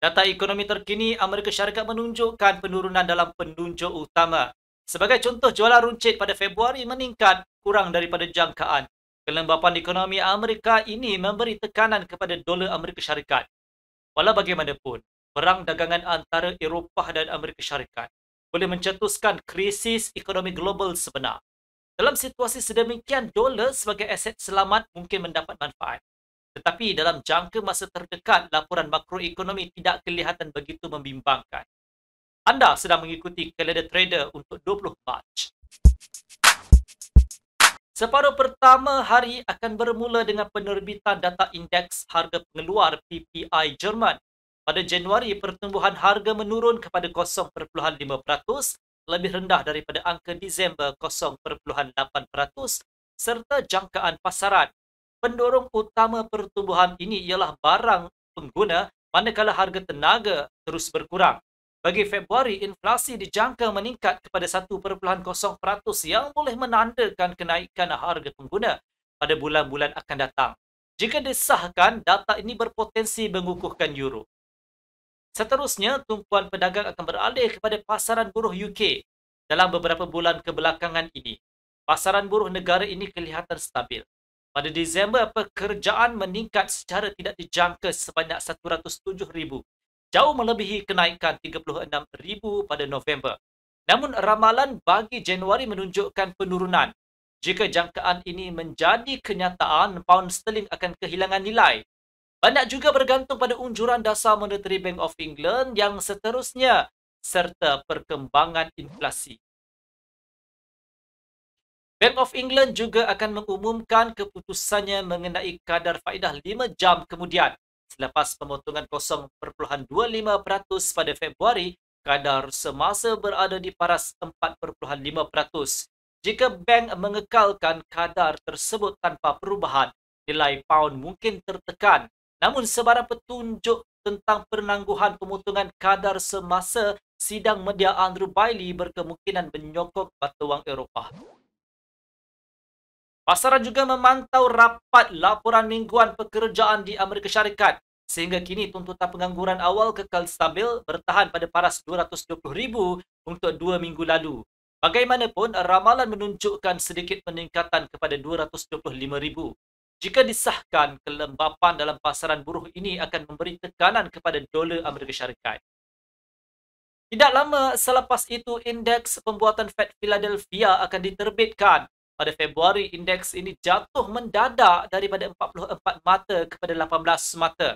Data ekonomi terkini Amerika Syarikat menunjukkan penurunan dalam penunjuk utama. Sebagai contoh, jualan runcit pada Februari meningkat kurang daripada jangkaan. Kelembapan ekonomi Amerika ini memberi tekanan kepada dolar Amerika Syarikat. Walau bagaimanapun, perang dagangan antara Eropah dan Amerika Syarikat boleh mencetuskan krisis ekonomi global sebenar. Dalam situasi sedemikian, dolar sebagai aset selamat mungkin mendapat manfaat. Tetapi dalam jangka masa terdekat, laporan makroekonomi tidak kelihatan begitu membimbangkan. Anda sedang mengikuti kalender trader untuk 20 Mac. Separuh pertama hari akan bermula dengan penerbitan data indeks harga pengeluar PPI Jerman. Pada Januari, pertumbuhan harga menurun kepada 0.5%, lebih rendah daripada angka Disember 0.8%, serta jangkaan pasaran. Pendorong utama pertumbuhan ini ialah barang pengguna, manakala harga tenaga terus berkurang. Bagi Februari, inflasi dijangka meningkat kepada 1.0% yang boleh menandakan kenaikan harga pengguna pada bulan-bulan akan datang. Jika disahkan, data ini berpotensi mengukuhkan euro. Seterusnya, tumpuan pedagang akan beralih kepada pasaran buruh UK. Dalam beberapa bulan kebelakangan ini, pasaran buruh negara ini kelihatan stabil. Pada Disember, pekerjaan meningkat secara tidak dijangka sebanyak 107,000, jauh melebihi kenaikan 36,000 pada November. Namun ramalan bagi Januari menunjukkan penurunan. Jika jangkaan ini menjadi kenyataan, pound sterling akan kehilangan nilai. Banyak juga bergantung pada unjuran dasar Monetary Bank of England yang seterusnya serta perkembangan inflasi. Bank of England juga akan mengumumkan keputusannya mengenai kadar faedah 5 jam kemudian. Selepas pemotongan 0.25% pada Februari, kadar semasa berada di paras 4.5%. Jika bank mengekalkan kadar tersebut tanpa perubahan, nilai pound mungkin tertekan. Namun sebarang petunjuk tentang penangguhan pemotongan kadar semasa sidang media Andrew Bailey berkemungkinan menyokong mata wang Eropah. Pasaran juga memantau rapat laporan mingguan pekerjaan di Amerika Syarikat. Sehingga kini tuntutan pengangguran awal kekal stabil bertahan pada paras 220,000 untuk 2 minggu lalu. Bagaimanapun, ramalan menunjukkan sedikit peningkatan kepada 225,000. Jika disahkan, kelembapan dalam pasaran buruh ini akan memberi tekanan kepada dolar Amerika Syarikat. Tidak lama selepas itu, indeks pembuatan Fed Philadelphia akan diterbitkan. Pada Februari, indeks ini jatuh mendadak daripada 44 mata kepada 18 mata.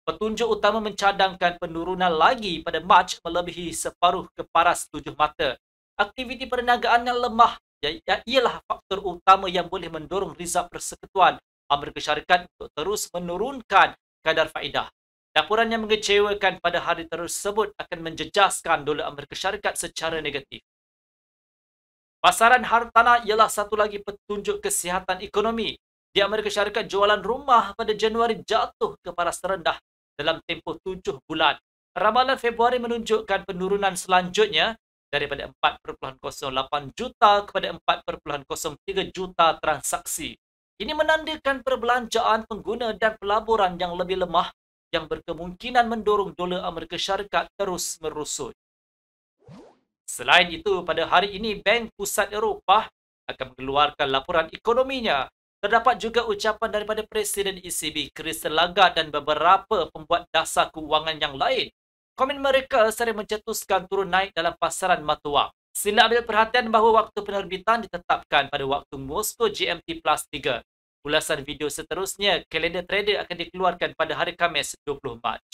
Petunjuk utama mencadangkan penurunan lagi pada Mac melebihi separuh ke paras 7 mata. Aktiviti perniagaan yang lemah ialah faktor utama yang boleh mendorong Rizab Persekutuan Amerika Syarikat untuk terus menurunkan kadar faedah. Laporan yang mengecewakan pada hari tersebut akan menjejaskan dolar Amerika Syarikat secara negatif. Pasaran hartanah ialah satu lagi petunjuk kesihatan ekonomi. Di Amerika Syarikat, jualan rumah pada Januari jatuh ke paras terendah dalam tempoh 7 bulan. Ramalan Februari menunjukkan penurunan selanjutnya daripada 4.08 juta kepada 4.03 juta transaksi. Ini menandakan perbelanjaan pengguna dan pelaburan yang lebih lemah yang berkemungkinan mendorong dolar Amerika Syarikat terus merosot. Selain itu, pada hari ini, Bank Pusat Eropah akan mengeluarkan laporan ekonominya. Terdapat juga ucapan daripada Presiden ECB, Christine Lagarde dan beberapa pembuat dasar kewangan yang lain. Komen mereka sering mencetuskan turun naik dalam pasaran mata wang. Sila ambil perhatian bahawa waktu penerbitan ditetapkan pada waktu Moskow GMT plus 3. Ulasan video seterusnya, kalender trader akan dikeluarkan pada hari Khamis 20 Mac.